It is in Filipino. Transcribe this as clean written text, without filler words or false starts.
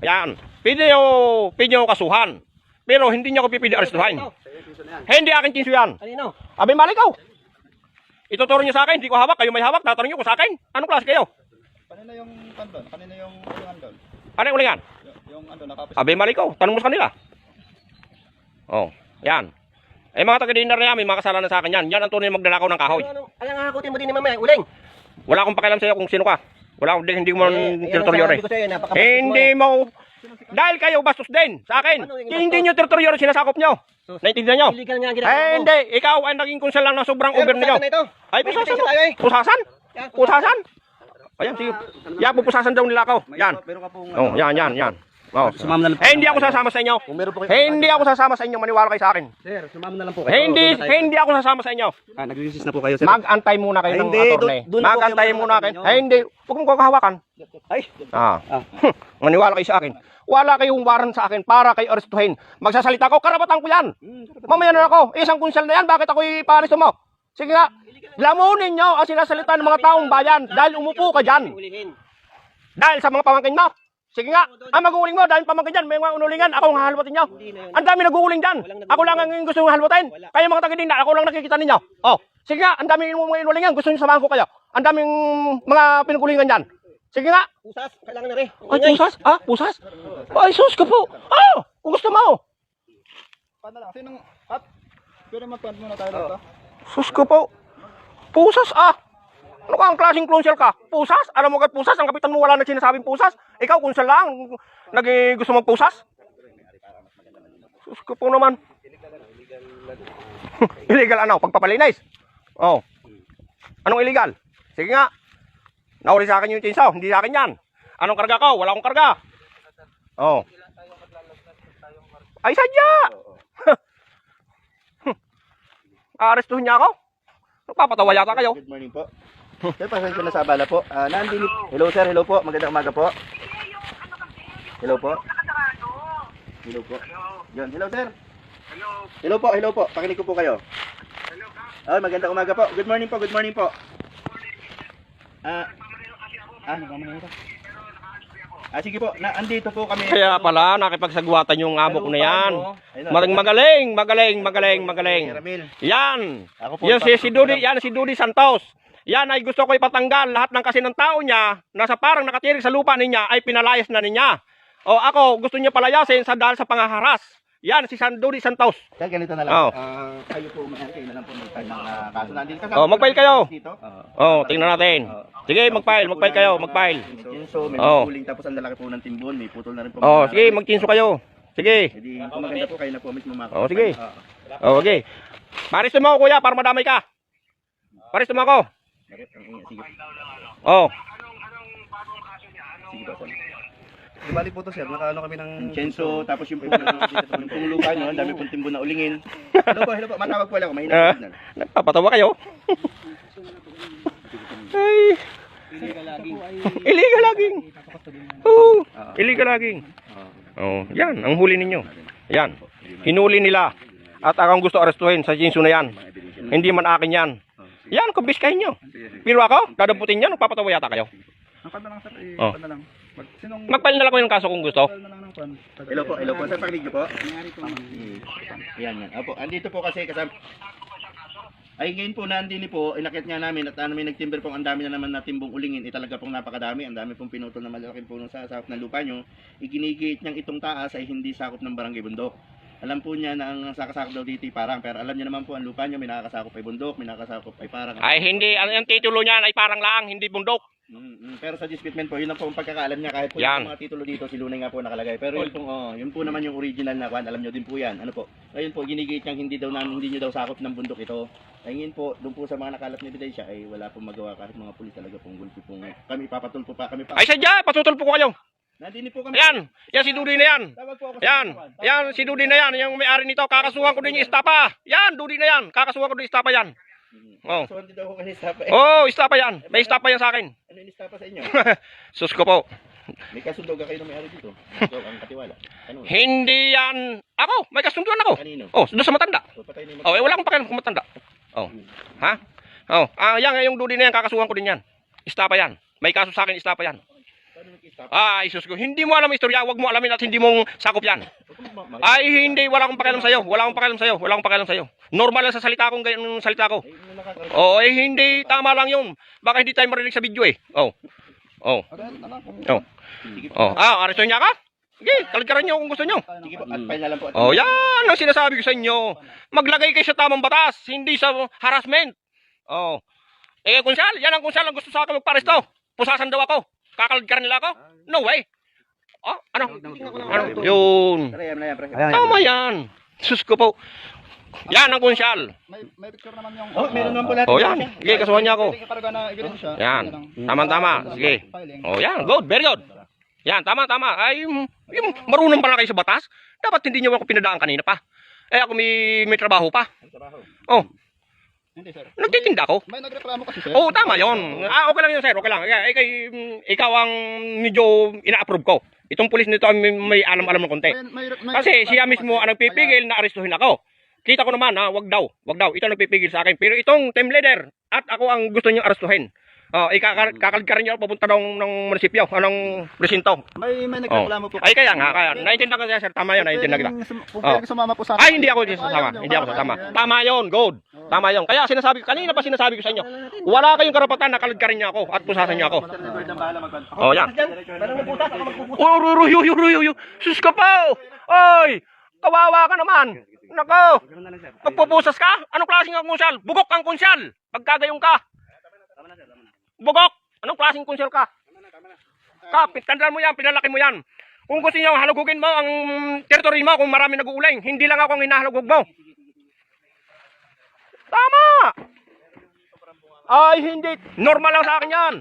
Ayan. Pwede nyo kasuhan. Pero hindi nyo ako pipili arestuhin. Hindi akin kinso yan. Kanino? Abi mali ko. Ituturo nyo sa akin, hindi ko hawak. Kayo may hawak, tatanong nyo ko sa akin. Anong klase kayo? Kanina yung andon, kanina yung ulingan doon. Ano yung ulingan? Yung andon nakapis. Abi mali ko, tanong mo sa kanila. Oh, yan. Eh mga taga-dinner na yan, may mga kasalanan sa akin yan. Yan ang tunay magnanakaw ng kahoy. Alang nga hakutin mo din ni mamaya, uling. Wala akong pakialam sa iyo kung sino ka. Wala akong hindi mo teritoryo rin. Hindi mo. Dahil kayo bastos din sa akin. Hindi nyo teritoryo rin sinasakop nyo. Naintindihan nyo? Illegal nga ang ginagawa mo. Hindi. Ikaw ay naging konsel lang na sobrang over ninyo. Ay, pusasan mo. Pusasan? Pusasan? Ayan, sige. Yan, pupusasan daw nila ako. Yan. Oh, yan. Oh. Hindi ako sasama sa inyo. Hindi ako sasama sa inyo. Maniwala kayo sa akin. Sir, sumama na lang po kayo. Hindi ako sasama sa inyo. Nag-resist na po kayo, sir. Mag-antay muna kayo ng attorney. Mag-antay muna kayo. Hindi. Huwag mong kakahawakan. Ay. Maniwala kayo sa akin. Wala kayong waran sa akin para kayo arestuhin. Magsasalita ko, karapatan ko yan. Mamaya na ako. Isang kunsel na yan. Bakit ako iparesto mo? Sige nga. Lamunin nyo ang sinasalita ng mga taong bayan dahil umupo ka dyan. Dahil sa mga pamangkin mo. Sige nga. Ang mag-uuling mo dahil pamangkin dyan. May mga unulingan. Ako ang hahalwatin nyo. Ang dami nag-uuling dyan. Ako lang ang gusto yung halwatin. Kayo mga taga-dinda, ako lang nakikita ninyo. Oh. Sige nga. Ang daming mga inulingan. Gusto nyo samahan ko kayo. Ang daming mga pinukulingan dyan. Sige nga. Pusas, kailangan na rin. Ay, pusas? Ah, pusas? Ay, sus ka po. Ah, kung gusto mo. Paano lang? Sinong at pero magpad muna tayo dito. Sus ka po. Pusas ah. Ano ka ang klaseng klonsel ka? Pusas? Alam mo agad pusas? Ang kapitan mo wala na sinasabing pusas? Ikaw kunsel lang. Gusto magpusas? Sus ka po naman. Illegal ano? Pagpapalinis? Oh. Anong illegal? Sige nga. Nauli sa akin yung chainsaw. Hindi sa akin yan. Anong karga ko? Wala akong karga. Oh. Ay, sadya! Aarestuhin niya ako? Nagpapatawa yata kayo. Good morning po. Sir, pasensya na sa abala po. Hello sir, hello po. Magandang umaga po. Hello po. Hello po. Yan, hello sir. Hello po. Pakinig ko po kayo. Hello. Magandang umaga po. Good morning po, good morning po. Sige po, andito po kami. Kaya pala, nakipagsagwatan yung amo ko na yan. Magaling. Yan. Yan si Dudy Santos. Yan ay gusto ko ipatanggal lahat ng kasi ng tao niya na sa parang nakatirik sa lupa niya ay pinalayas na niya. O ako, gusto niya palayasin dahil sa pangaharas. Yan, si Dudy Santos. Sir, ganito na lang. Oh. Kayo po, kayo na lang po may time ng kaso. Nandito ka. Oh, mag-file kayo. Dito. Oh, tingnan natin. Sige, mag-file kayo. So, may Oh. puling tapos ang lalaki po ng timbon, may putol na rin po. Oh, sige, magkinso kayo. Sige. Hindi, kung maganda po kayo na po mismo makakapag. Oh, sige. Oh, okay. Paresto mo ako, kuya, para madamay ka. Paresto mo ako. Sige. Oh. Sige po, sir. Bali po to sir, nakaano kami ng Chenso, tapos yung pong lupa nyo, ang dami pong timbon na ulingin. Hello po, matawag po lang ako, mahina po. Nagpapatawa kayo. Ay. Illegal laging. Oo, illegal laging. Oh, yan, ang huli ninyo. Yan. Hinuli nila. At akong gusto arestuhin sa Jinsu na yan. Hindi man akin yan. Yan, kumbiskahin nyo. Pero ako, dadamputin yan, nagpapatawa yata kayo. Ang kanta lang sir, Oh. kanta lang. Magpail na lang ko yung kaso kung gusto. Hello po, sir, pakinig niyo po. Yan. Opo, andito po kasi kasama. Ay ngayon po nandini po, inakyat nga namin at may nagtimber pong ang dami na naman na timbong ulingin. Talaga pong napakadami, ang dami pong pinutol na malaking puno sa sakop ng lupa nyo. Iginigit niyang itong taas ay hindi sakop ng barangay bundok. Alam po niya na ang sakasakop daw dito ay parang, pero alam niya naman po ang lupa nyo may nakakasakop ay bundok, may nakakasakop ay parang. Ay hindi, ang titulo niyan ay parang lang, hindi bundok. Pero sa disputement po, yun ang po ang pagkakaalam niya kahit po yung mga titulo dito, si Lunay nga po nakalagay. Pero yun po naman yung original na kwan, alam niyo din po yan. Ano po? Ayun po, ginigit niyang hindi niyo daw sakop ng bundok ito. Ayun po, doon po sa mga nakalat na ebidensya ay wala pong magawa kahit mga pulis talaga pong gulpi pong kami papatulpo pa kami pa. Ay sadya, patutulpo ko kayo. Nandini po kami. Ayan, yan si Dudy na yan. Yan si Dudy na yan, yung may-ari nito, kakasuhan ko din yung istapa. Yan, Dudy na yan, kakasuhan ko din yung istapa yan. Oh. So, hindi daw ko kasi istapa. Oh, istapa yan. May istapa yan sa akin. Ano yung istapa sa inyo? Sus ko po. May kasundo ka kayo na may-ari dito. Ito ang katiwala. Ano? Hindi yan. Ako, may kasunduan ako. Kanino? Oh, doon sa matanda. So, patay na yung Oh, wala akong pakialam kung matanda. Oh. Ha? Oh, yan yung Dudy na yan, kakasuhan ko din yan. Istapa yan. May kaso sa akin, istapa yan. Ay, sus ko. Hindi mo alam istorya. Huwag mo alamin at hindi mong sakop yan. Ay, hindi. Wala akong pakialam sa'yo. Wala akong pakialam sa'yo. Wala akong pakialam sa'yo. Normal lang sa salita kong ganyan salita ko. Oo, eh, hindi. Tama lang yun. Baka hindi tayo marinig sa video eh. Oh. Oh. Oh. Oh. Ah, arestuhin niya ka? Sige, talagkaran niyo kung gusto niyo. Sige po, at file na lang po. Oh, yan ang sinasabi ko sa inyo. Maglagay kayo sa tamang batas, hindi sa harassment. Oh. Eh, kunsal, yan ang kunsal ang gusto sa akin magparesto. Pusasan daw ako. Kakalagkaran nila ako? No way. Oh, ano? Ano? Yun. Tama yan. Sus ko po. Yan ang kunsal. May picture naman yung... Oh, meron naman po lahat. Oh, yan. Sige, kasuhan niya ako. Karga na ebidensya. Yan. Tama-tama. Sige. Oh, yan. Good. Very good. Yan. Tama-tama. Ay, yung marunong pala kayo sa batas. Dapat hindi niyo ako pinadaan kanina pa. Eh, ako may trabaho pa. Oh. Hindi, sir. Nagtitinda ako. May nagreklamo kasi, sir. Oo, tama yon. Ah, okay lang yun, sir. Okay lang. Ikaw ang medyo ina-approve ko. Itong pulis nito may alam-alam ng konti. Kasi siya mismo ang nagpipigil na arestuhin ako. Kita ko naman, ha, wag daw. Ito ang nagpipigil sa akin. Pero itong team leader at ako ang gusto niyong arestuhin. Oh, kakalgaran niyo papunta ng munisipyo, ng presinto. May nagreklamo po. Ay, kaya nga. Naintindihan ko siya, sir. Tama yun, naintindihan kita. Kung pwede sumama po sa akin. Ay, hindi ako sasama. Hindi ako sasama. Tama yun, good. Tama yun. Kaya kanina pa sinasabi ko sa inyo, wala kayong karapatan na kalagkarin niyo ako at pusasan niyo ako. Oh, yan. Ruyo. Sus ka pa. Oy, kawawa ka naman. Nako. Magpupusas ka? Anong klaseng kunsal? Bugok ang kunsal. Pagkagayong ka. Bugok. Anong klaseng kunsal ka? Tandaan mo yan, pinalaki mo yan. Kung gusto niyo halugugin mo ang teritoryo mo kung marami nag-uuling, hindi lang ako ang hinahalugog mo. Tama! Ay, hindi. Normal lang sa akin yan.